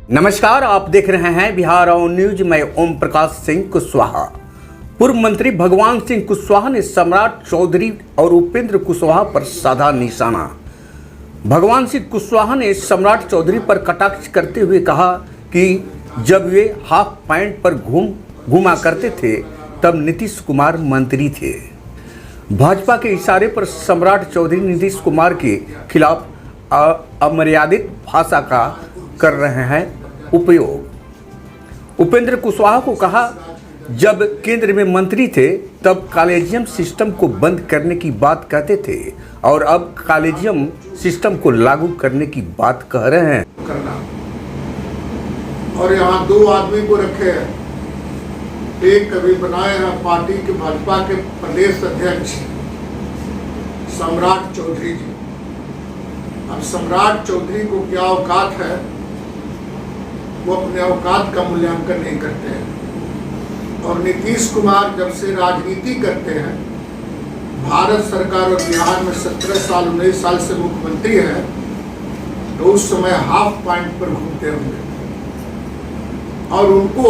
नमस्कार, आप देख रहे हैं बिहार ऑन न्यूज। मैं ओम प्रकाश सिंह कुशवाहा। पूर्व मंत्री भगवान सिंह कुशवाहा ने सम्राट चौधरी और उपेंद्र कुशवाहा पर साधा निशाना। भगवान सिंह कुशवाहा ने सम्राट चौधरी पर कटाक्ष करते हुए कहा कि जब वे हाफ पैंट पर घूमा करते थे तब नीतीश कुमार मंत्री थे। भाजपा के इशारे पर सम्राट चौधरी नीतीश कुमार के खिलाफ अमर्यादित भाषा का कर रहे हैं उपयोग। उपेंद्र कुशवाहा को कहा, जब केंद्र में मंत्री थे तब कॉलेजियम सिस्टम को बंद करने की बात कहते थे और अब कॉलेजियम सिस्टम को लागू करने की बात कह रहे हैं। और यहाँ दो आदमी को रखे हैं, एक कभी बनाए हैं पार्टी के भाजपा के प्रदेश अध्यक्ष सम्राट चौधरी जी। अब सम्राट चौधरी को क्या औकात है, वो अपने औकात का मूल्यांकन नहीं करते हैं। और नीतीश कुमार जब से राजनीति करते हैं, भारत सरकार और बिहार में 17 साल 19 साल से मुख्यमंत्री है, तो उस समय हाफ पैंट पर घूमते होंगे और उनको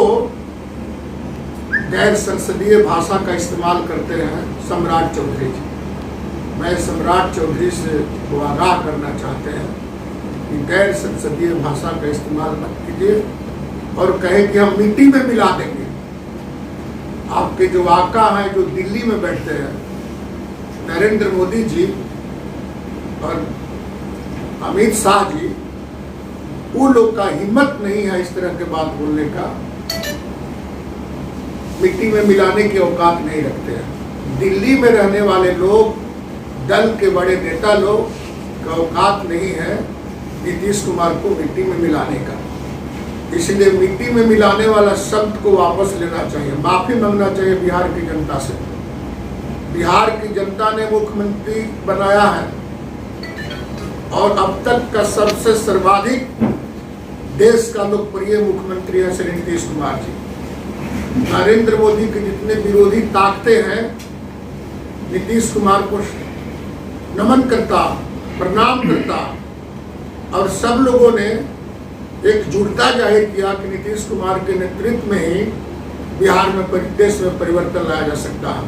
गैर संसदीय भाषा का इस्तेमाल करते हैं सम्राट चौधरी जी। मैं सम्राट चौधरी से वो आगाह करना चाहते हैं कि गैर संसदीय भाषा का इस्तेमाल मत कीजिए और कहें कि हम मिट्टी में मिला देंगे। आपके जो आका हैं, जो दिल्ली में बैठते हैं, नरेंद्र मोदी जी और अमित शाह जी, वो लोग का हिम्मत नहीं है इस तरह के बात बोलने का। मिट्टी में मिलाने की औकात नहीं रखते हैं। दिल्ली में रहने वाले लोग, दल के बड़े नेता लोग का औकात नहीं है नीतीश कुमार को मिट्टी में मिलाने का। इसलिए मिट्टी में मिलाने वाला शब्द को वापस लेना चाहिए, माफी मांगना चाहिए बिहार की जनता से। बिहार की जनता ने मुख्यमंत्री बनाया है और अब तक का सबसे सर्वाधिक देश का लोकप्रिय मुख्यमंत्री है श्री नीतीश कुमार जी। नरेंद्र मोदी के जितने विरोधी ताकतें हैं, नीतीश कुमार को नमन करता, प्रणाम करता और सब लोगों ने एकजुटता जाहिर किया कि नीतीश कुमार के नेतृत्व में ही बिहार में देश में परिवर्तन लाया जा सकता है।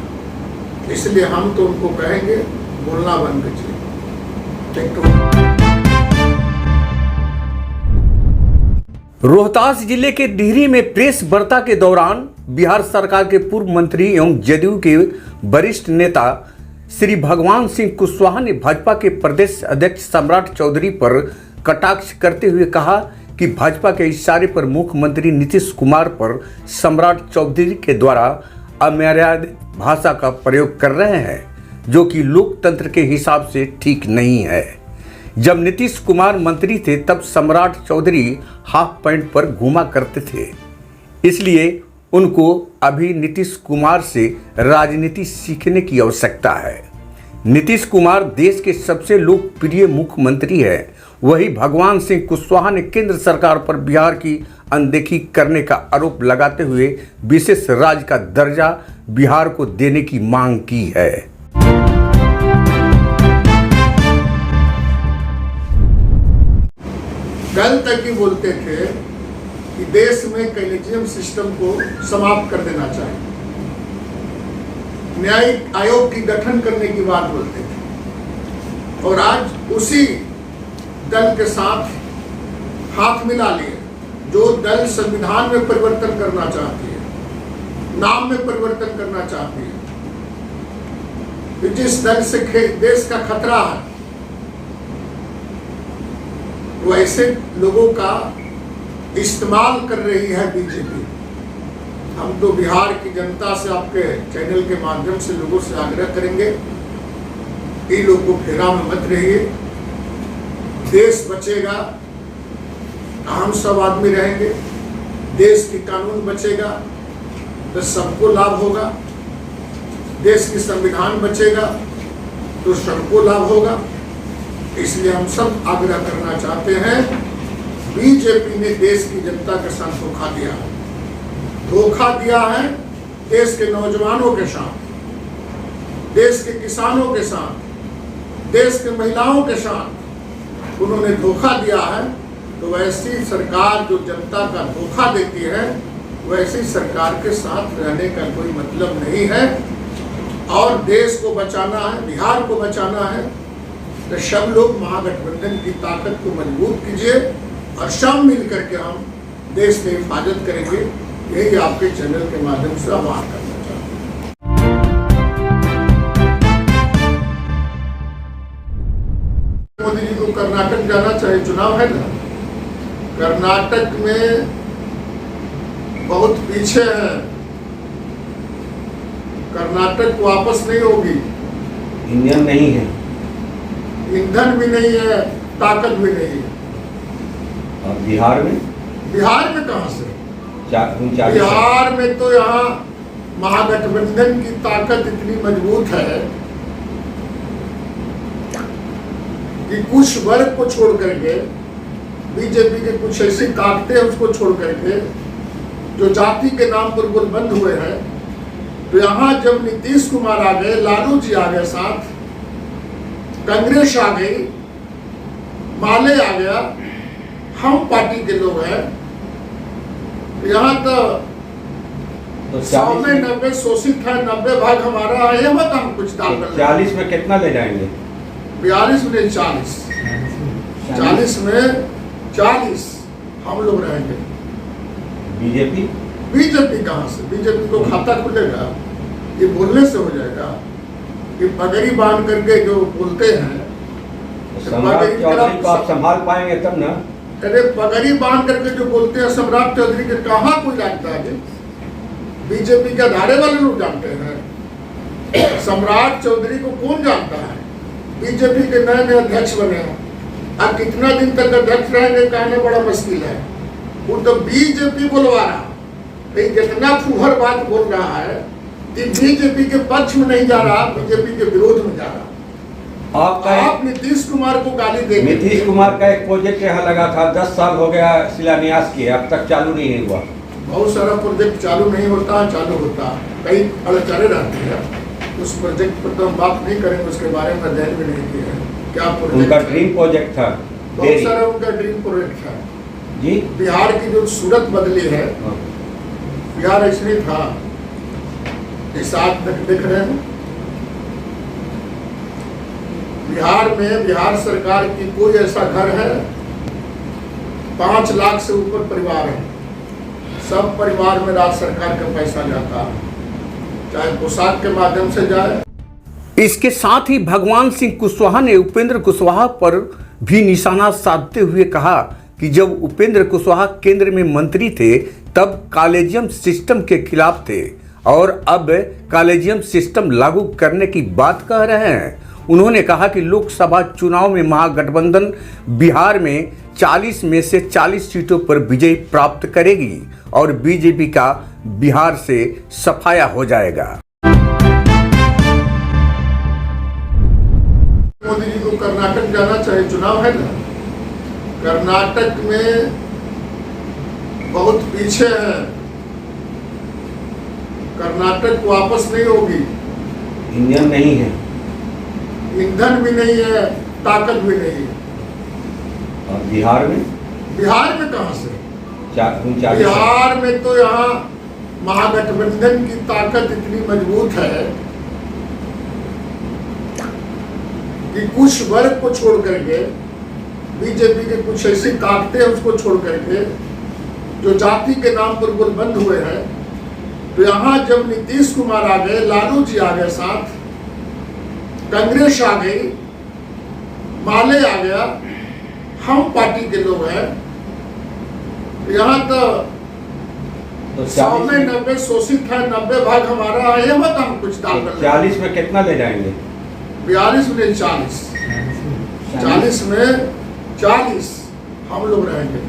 इसलिए हम तो उनको कहेंगे, बोलना बंद कीजिए। रोहतास जिले के डिहरी में प्रेस वार्ता के दौरान बिहार सरकार के पूर्व मंत्री एवं जदयू के वरिष्ठ नेता श्री भगवान सिंह कुशवाहा ने भाजपा के प्रदेश अध्यक्ष सम्राट चौधरी पर कटाक्ष करते हुए कहा कि भाजपा के इशारे पर मुख्यमंत्री नीतीश कुमार पर सम्राट चौधरी के द्वारा अमर्यादित भाषा का प्रयोग कर रहे हैं, जो कि लोकतंत्र के हिसाब से ठीक नहीं है। जब नीतीश कुमार मंत्री थे तब सम्राट चौधरी हाफ पैंट पर घूमा करते थे, इसलिए उनको अभी नीतीश कुमार से राजनीति सीखने की आवश्यकता है। नीतीश कुमार देश के सबसे लोकप्रिय मुख्यमंत्री हैं। वही भगवान सिंह कुशवाहा ने केंद्र सरकार पर बिहार की अनदेखी करने का आरोप लगाते हुए विशेष राज्य का दर्जा बिहार को देने की मांग की है। कल तक ही बोलते थे कि देश में कॉलेजियम सिस्टम को समाप्त कर देना चाहिए, न्यायिक आयोग की गठन करने की बात बोलते थे और आज उसी दल के साथ हाथ मिला लिए जो दल संविधान में परिवर्तन करना चाहती है, नाम में परिवर्तन करना चाहती है। जिस दल से देश का खतरा है, वो ऐसे लोगों का इस्तेमाल कर रही है बीजेपी। हम तो बिहार की जनता से, आपके चैनल के माध्यम से लोगों से आग्रह करेंगे, इन लोगों को फेरा में मत रहिए। देश बचेगा, हम सब आदमी रहेंगे, देश की कानून बचेगा तो सबको लाभ होगा, देश की संविधान बचेगा तो सबको लाभ होगा। इसलिए हम सब आग्रह करना चाहते हैं, बीजेपी ने देश की जनता के साथ धोखा दिया है देश के नौजवानों के साथ, देश के किसानों के साथ, देश के महिलाओं के साथ उन्होंने धोखा दिया है तो वैसी सरकार जो जनता का धोखा देती है, वैसी सरकार के साथ रहने का कोई मतलब नहीं है। और देश को बचाना है, बिहार को बचाना है, तो सब लोग महागठबंधन की ताकत को मजबूत कीजिए और सब मिल करके हम देश की हिफाजत करेंगे। यही आपके चैनल के माध्यम से आह्वान करना चाहते हैं। मोदी जी को कर्नाटक जाना चाहिए, चुनाव है ना। कर्नाटक में बहुत पीछे है, कर्नाटक वापस नहीं होगी। इंजन नहीं है, ईंधन भी नहीं है, ताकत भी नहीं है। और बिहार में कहां से? बिहार में तो यहाँ महागठबंधन की ताकत इतनी मजबूत है कि कुछ वर्ग को छोड़ करके, बीजेपी के कुछ ऐसी ताकतें उसको छोड़ करके जो जाति के नाम पर गुटबंद हुए हैं, तो यहाँ जब नीतीश कुमार आ गए, लालू जी आ गए, साथ कांग्रेस आ गई, माले आ गया, हम पार्टी के लोग हैं, यहाँ तो 100 में 90 शोषित है, 90 भाग हमारा है। ये मत हम कुछ डाल कर 40 में कितना ले जाएंगे? 42 में 40, 40 में 40 हम लोग रहेंगे। बीजेपी कहाँ से? बीजेपी को खाता खुलेगा? ये बोलने से हो जाएगा? कि पगड़ी बांध करके जो बोलते हैं, सम्राट चौधरी को आप संभाल पाएंगे तब ना। अरे पगड़ी बांध करके जो बोलते हैं सम्राट चौधरी के कहाँ कोई जानता है? बीजेपी के धारे वाले लोग जानते हैं। सम्राट चौधरी को कौन जानता है? बीजेपी के नए नए अध्यक्ष बने हैं, अब कितना दिन तक अध्यक्ष रहेंगे कहना बड़ा मुश्किल है। वो तो बीजेपी बुलवा रहा, लेकिन जितना फूहर बात बोल रहा है कि बीजेपी के पक्ष में नहीं जा रहा, बीजेपी के विरोध में जा रहा। आप नीतीश कुमार को गाली देंगे? नीतीश कुमार का एक प्रोजेक्ट यहाँ लगा था, 10 साल हो गया शिलान्यास किए, अब तक चालू नहीं हुआ। बहुत सारा प्रोजेक्ट चालू नहीं होता, चालू होता, कई अड़चने रहती है। उस प्रोजेक्ट पर तो हम बात नहीं करेंगे, उसके बारे में अध्ययन भी नहीं किया है। क्या प्रोजेक्ट? उनका ड्रीम प्रोजेक्ट था, बहुत सारा उनका ड्रीम प्रोजेक्ट था जी। बिहार की जो सूरत बदली है, बिहार ऐसे नहीं था जैसा आप देख रहे हैं। बिहार में बिहार सरकार की कोई ऐसा घर है, 5 लाख से ऊपर परिवार है, सब परिवार में राज्य सरकार का पैसा जाता है, चाहे पोशाक के माध्यम से जाए। इसके साथ ही भगवान सिंह कुशवाहा ने उपेंद्र कुशवाहा पर भी निशाना साधते हुए कहा कि जब उपेंद्र कुशवाहा केंद्र में मंत्री थे तब कॉलेजियम सिस्टम के खिलाफ थे और अब कॉलेजियम सिस्टम लागू करने की बात कह रहे हैं। उन्होंने कहा कि लोकसभा चुनाव में महागठबंधन बिहार में 40 में से 40 सीटों पर विजय प्राप्त करेगी और बीजेपी का बिहार से सफाया हो जाएगा। मोदी जी को कर्नाटक जाना चाहिए, चुनाव है ना। कर्नाटक में बहुत पीछे है, कर्नाटक वापस नहीं होगी। इंजन नहीं है, ईंधन भी नहीं है, ताकत भी नहीं है। और बिहार में कहां से? 39। बिहार में तो यहाँ महागठबंधन की ताकत इतनी मजबूत है कि कुछ वर्ग को छोड़ करके, बीजेपी के कुछ ऐसी ताकतें उसको छोड़ करके जो जाति के नाम पर गुटबंद हुए हैं, तो यहाँ जब नीतीश कुमार आ गए, लालू जी आ गए, साथ कांग्रेस आ गई, माले आ गया, हम पार्टी के लोग हैं, यहाँ तो 100 में 90 शोषित है, 90 भाग हमारा है। ये मत हम कुछ डाल कर 40 में कितना ले जाएंगे? 42 में 40, 40 में 40 हम लोग रहेंगे।